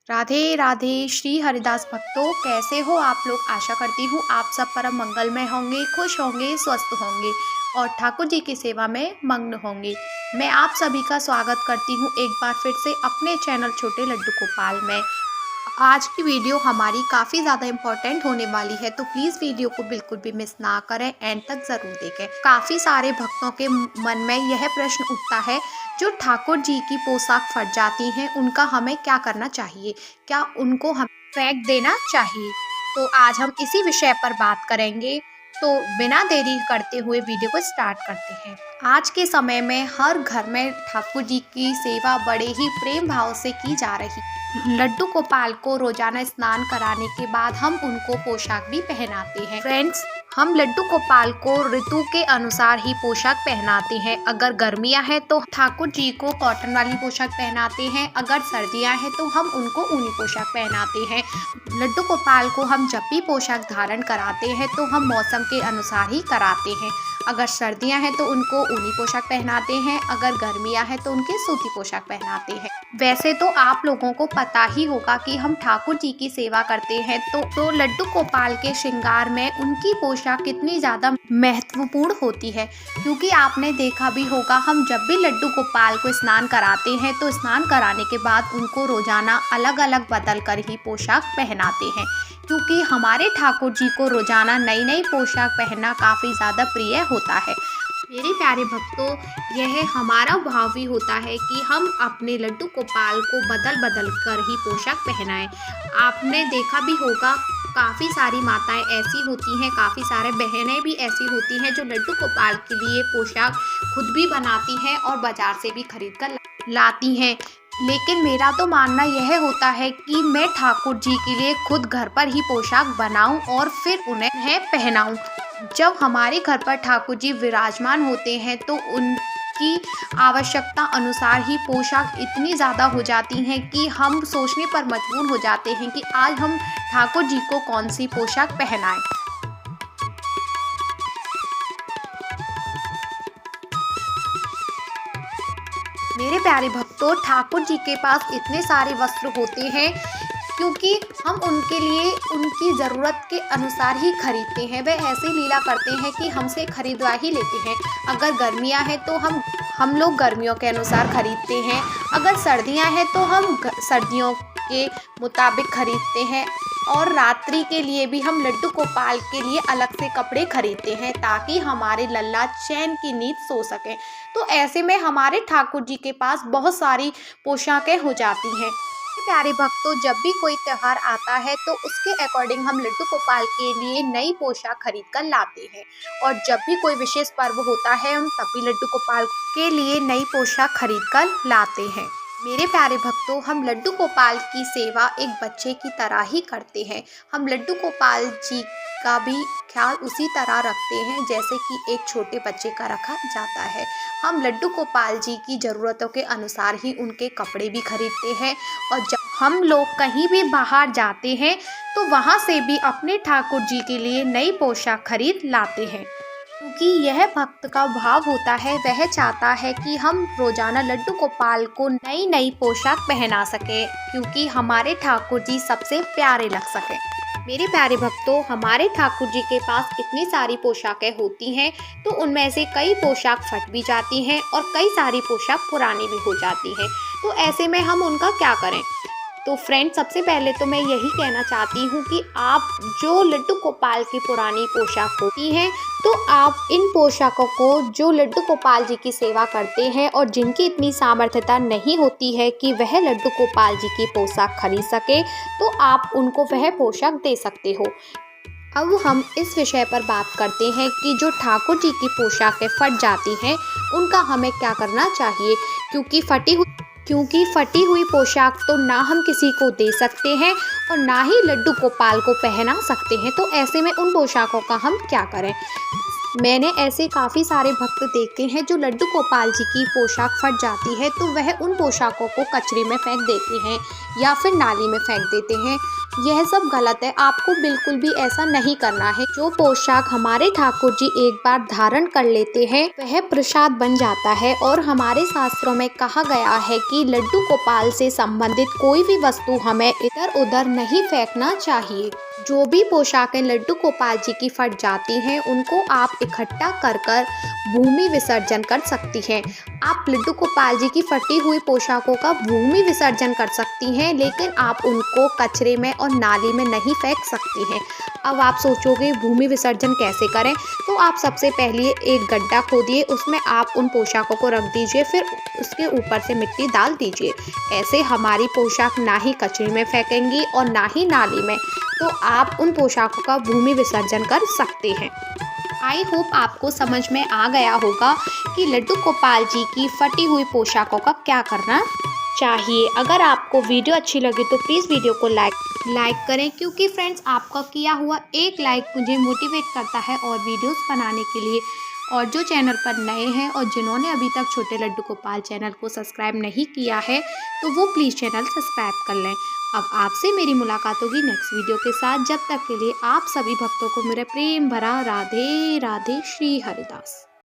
राधे राधे श्री हरिदास भक्तों, कैसे हो आप लोग। आशा करती हूँ आप सब परम मंगलमय होंगे, खुश होंगे, स्वस्थ होंगे और ठाकुर जी की सेवा में मग्न होंगे। मैं आप सभी का स्वागत करती हूँ एक बार फिर से अपने चैनल छोटे लड्डू गोपाल में। आज की वीडियो हमारी काफ़ी ज़्यादा इम्पोर्टेंट होने वाली है, तो प्लीज़ वीडियो को बिल्कुल भी मिस ना करें, एंड तक ज़रूर देखें। काफ़ी सारे भक्तों के मन में यह प्रश्न उठता है, जो ठाकुर जी की पोशाक फट जाती हैं उनका हमें क्या करना चाहिए, क्या उनको हम फेंक देना चाहिए। तो आज हम इसी विषय पर बात करेंगे। तो बिना देरी करते हुए वीडियो को स्टार्ट करते हैं। आज के समय में हर घर में ठाकुर जी की सेवा बड़े ही प्रेम भाव से की जा रही। लड्डू गोपाल को रोजाना स्नान कराने के बाद हम उनको पोशाक भी पहनाते हैं। फ्रेंड्स, हम लड्डू गोपाल को ऋतु के अनुसार ही पोशाक पहनाते हैं। अगर गर्मियां हैं तो ठाकुर जी को कॉटन वाली पोशाक पहनाते हैं, अगर सर्दियां हैं तो हम उनको ऊनी पोशाक पहनाते हैं। लड्डू गोपाल को हम जब भी पोशाक धारण कराते हैं तो हम मौसम के अनुसार ही कराते हैं। अगर सर्दियां हैं तो उनको ऊनी पोशाक पहनाते हैं, अगर गर्मियां हैं तो उनके सूती पोशाक पहनाते हैं। वैसे तो आप लोगों को पता ही होगा कि हम ठाकुर जी की सेवा करते हैं, तो लड्डू गोपाल के श्रृंगार में उनकी पोशाक कितनी ज़्यादा महत्वपूर्ण होती है। क्योंकि आपने देखा भी होगा, हम जब भी लड्डू गोपाल को स्नान कराते हैं तो स्नान कराने के बाद उनको रोजाना अलग अलग बदल कर ही पोशाक पहनाते हैं, क्योंकि हमारे ठाकुर जी को रोजाना नई नई पोशाक पहनना काफ़ी ज़्यादा प्रिय होता है। मेरे प्यारे भक्तों, यह हमारा भाव भी होता है कि हम अपने लड्डू गोपाल को बदल बदल कर ही पोशाक पहनाएं। आपने देखा भी होगा, काफ़ी सारी माताएं ऐसी होती हैं, काफ़ी सारे बहनें भी ऐसी होती हैं जो लड्डू गोपाल के लिए पोशाक खुद भी बनाती हैं और बाजार से भी खरीद कर लाती हैं। लेकिन मेरा तो मानना यह होता है कि मैं ठाकुर जी के लिए खुद घर पर ही पोशाक बनाऊं और फिर उन्हें पहनाऊं। जब हमारे घर पर ठाकुर जी विराजमान होते हैं तो उनकी आवश्यकता अनुसार ही पोशाक इतनी ज़्यादा हो जाती हैं कि हम सोचने पर मजबूर हो जाते हैं कि आज हम ठाकुर जी को कौन सी पोशाक पहनाएं। मेरे प्यारे भक्तों, ठाकुर जी के पास इतने सारे वस्त्र होते हैं क्योंकि हम उनके लिए उनकी ज़रूरत के अनुसार ही खरीदते हैं। वे ऐसे लीला करते हैं कि हमसे खरीदवा ही लेते हैं। अगर गर्मियां हैं तो हम लोग गर्मियों के अनुसार खरीदते हैं, अगर सर्दियां हैं तो हम सर्दियों के मुताबिक खरीदते हैं, और रात्रि के लिए भी हम लड्डू गोपाल के लिए अलग से कपड़े खरीदते हैं ताकि हमारे लल्ला चैन की नींद सो सकें। तो ऐसे में हमारे ठाकुर जी के पास बहुत सारी पोशाकें हो जाती हैं। प्यारे भक्तों, जब भी कोई त्यौहार आता है तो उसके अकॉर्डिंग हम लड्डू गोपाल के लिए नई पोशाक खरीद कर लाते हैं, और जब भी कोई विशेष पर्व होता है हम तभी लड्डू गोपाल के लिए नई पोशाक खरीद कर लाते हैं। मेरे प्यारे भक्तों, हम लड्डू गोपाल की सेवा एक बच्चे की तरह ही करते हैं। हम लड्डू गोपाल जी का भी ख्याल उसी तरह रखते हैं जैसे कि एक छोटे बच्चे का रखा जाता है। हम लड्डू गोपाल जी की ज़रूरतों के अनुसार ही उनके कपड़े भी खरीदते हैं, और जब हम लोग कहीं भी बाहर जाते हैं तो वहाँ से भी अपने ठाकुर जी के लिए नई पोशाक खरीद लाते हैं। क्योंकि यह भक्त का भाव होता है, वह चाहता है कि हम रोजाना लड्डू गोपाल को नई नई पोशाक पहना सके, क्योंकि हमारे ठाकुर जी सबसे प्यारे लग सके। मेरे प्यारे भक्तों, हमारे ठाकुर जी के पास इतनी सारी पोशाकें होती हैं तो उनमें से कई पोशाक फट भी जाती हैं और कई सारी पोशाक पुरानी भी हो जाती हैं। तो ऐसे में हम उनका क्या करें। तो फ्रेंड्स, सबसे पहले तो मैं यही कहना चाहती हूँ कि आप जो लड्डू गोपाल की पुरानी पोशाक होती हैं, तो आप इन पोशाकों को, जो लड्डू गोपाल जी की सेवा करते हैं और जिनकी इतनी सामर्थ्यता नहीं होती है कि वह लड्डू गोपाल जी की पोशाक खरीद सके, तो आप उनको वह पोशाक दे सकते हो। अब हम इस विषय पर बात करते हैं कि जो ठाकुर जी की पोशाकें फट जाती हैं उनका हमें क्या करना चाहिए। क्योंकि फटी हुई पोशाक तो ना हम किसी को दे सकते हैं और ना ही लड्डू गोपाल को पहना सकते हैं। तो ऐसे में उन पोशाकों का हम क्या करें। मैंने ऐसे काफ़ी सारे भक्त देखे हैं जो लड्डू गोपाल जी की पोशाक फट जाती है तो वह उन पोशाकों को कचरे में फेंक देते हैं या फिर नाली में फेंक देते हैं। यह सब गलत है, आपको बिल्कुल भी ऐसा नहीं करना है। जो पोशाक हमारे ठाकुर जी एक बार धारण कर लेते हैं वह प्रसाद बन जाता है और हमारे शास्त्रों में कहा गया है कि लड्डू गोपाल से संबंधित कोई भी वस्तु हमें इधर उधर नहीं फेंकना चाहिए। जो भी पोशाकें लड्डू गोपाल जी की फट जाती हैं उनको आप इकट्ठा कर कर भूमि विसर्जन कर सकती हैं। आप लड्डू गोपाल जी की फटी हुई पोशाकों का भूमि विसर्जन कर सकती हैं, लेकिन आप उनको कचरे में और नाली में नहीं फेंक सकती हैं। अब आप सोचोगे भूमि विसर्जन कैसे करें, तो आप सबसे पहले एक गड्ढा खोदिए, उसमें आप उन पोशाकों को रख दीजिए, फिर उसके ऊपर से मिट्टी डाल दीजिए। ऐसे हमारी पोशाक ना ही कचरे में फेंकेंगी और ना ही नाली में, तो आप उन पोशाकों का भूमि विसर्जन कर सकते हैं। आई होप आपको समझ में आ गया होगा कि लड्डू गोपाल जी की फटी हुई पोशाकों का क्या करना चाहिए। अगर आपको वीडियो अच्छी लगे तो प्लीज़ वीडियो को लाइक करें, क्योंकि फ्रेंड्स आपका किया हुआ एक लाइक मुझे मोटिवेट करता है और वीडियोस बनाने के लिए। और जो चैनल पर नए हैं और जिन्होंने अभी तक छोटे लड्डू गोपाल चैनल को सब्सक्राइब नहीं किया है तो वो प्लीज़ चैनल सब्सक्राइब कर लें। अब आपसे मेरी मुलाकात होगी नेक्स्ट वीडियो के साथ। जब तक के लिए आप सभी भक्तों को मेरा प्रेम भरा राधे राधे। श्री हरिदास।